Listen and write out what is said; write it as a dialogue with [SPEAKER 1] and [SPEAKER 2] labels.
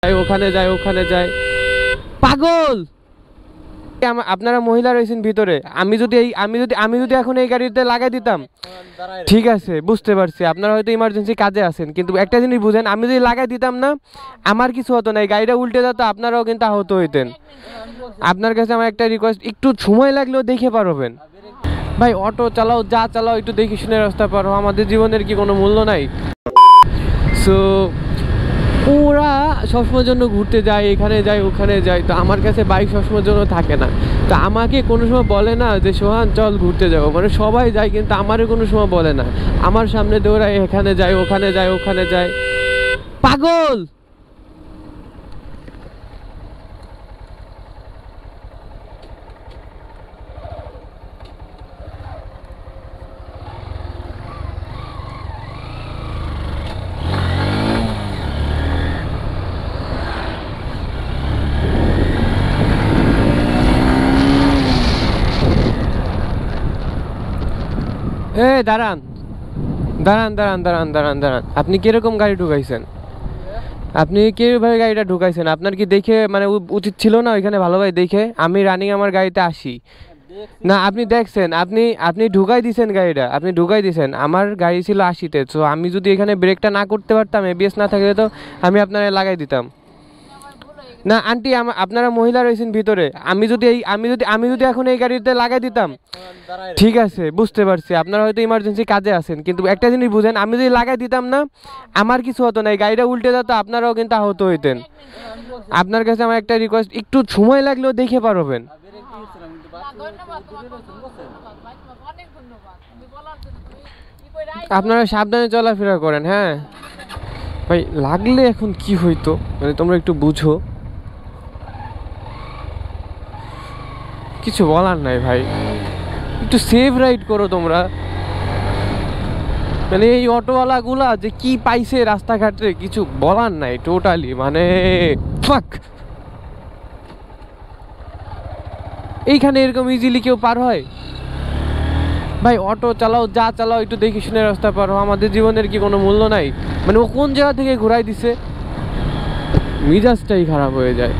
[SPEAKER 1] ওখানে যায় ওখানে যায় পাগল। আপনারা মহিলা রয়েছেন ভিতরে, আমি যদি এখন এই গাড়িতে লাগাই দিতাম, ঠিক আছে বুঝতে পারছি আপনারা হয়তো ইমার্জেন্সি কাজে আছেন, কিন্তু একটা জিনিস বুঝেন, আমি যদি লাগাই দিতাম না আমার কিছু হতো না, এই গাড়িটা উল্টে যেত, আপনারাও কিন্তু আহত হইতেন। আপনার কাছে আমার একটা রিকোয়েস্ট, একটু সময় লাগলেও দেখে পারবেন ভাই, অটো চালাও যা চালাও একটু দেখে শুনে রাস্তা পারো, আমাদের জীবনের কি কোনো মূল্য নাই? সো ওরা সবসময়ের জন্য ঘুরতে যায়, এখানে যায় ওখানে যায়, তো আমার কাছে বাইক সবসময়ের জন্য থাকে না, তো আমাকে কোনো সময় বলে না যে সোহান চল ঘুরতে যাবো, মানে সবাই যায় কিন্তু আমারও কোনো সময় বলে না, আমার সামনে দৌড়ায় এখানে যায় ওখানে যায় ওখানে যায় পাগল। দাঁড়ান দাঁড়ান দাঁড়ান দাঁড়ান দাঁড়ান দাঁড়ান, আপনি কিরকম গাড়ি ঢুকাইছেন? আপনি কিভাবে গাড়িটা ঢুকাইছেন? আপনার কি দেখে মানে উচিত ছিল না ওইখানে ভালোভাবে দেখে? আমি রানিং আমার গাড়িতে আসি না, আপনি দেখছেন, আপনি ঢুকাই দিছেন গাড়িটা, আপনি ঢুকাই দিছেন, আমার গাড়ি ছিল 80-তে, তো আমি যদি এখানে ব্রেকটা না করতে পারতাম, এবিএস না থাকলে তো আমি আপনারা লাগাই দিতাম না। আন্টি আপনারা মহিলা রয়েছেন ভিতরে, আমি যদি এখন এই গাড়িতে লাগাই দিতাম, ঠিক আছে বুঝতে পারছি আপনারা হয়তো ইমার্জেন্সি কাজে আছেন, কিন্তু একটা জিনিস বুঝেন, আমি যদি লাগাই দিতাম না আমার কিছু হতো না, এই গাড়িটা উল্টে যেত, আপনারাও কিন্তু আহত হইতেন। আপনার কাছে আমার একটা রিকোয়েস্ট, একটু সময় লাগলেও দেখে পারবেন। আপনারা সাবধানে চলাফেরা করেন। হ্যাঁ ভাই, লাগলে এখন কি হইতো মানে তোমরা একটু বুঝো, কিছু বলার নাই ভাই, একটু সেফ রাইড করো তোমরা। মানে এই অটোওয়ালা গুলা যে কি পাইছে রাস্তাঘাটে কিছু বলার নাই, টোটালি মানে ফাক। এইখানে এরকম ইজিলি কেউ পার হয়? ভাই অটো চালাও যা চালাও একটু দেখে শুনে রাস্তা পারো, আমাদের জীবনের কি কোনো মূল্য নাই? মানে ও কোন জায়গা থেকে ঘুরাই দিছে, মিজাজটাই খারাপ হয়ে যায়।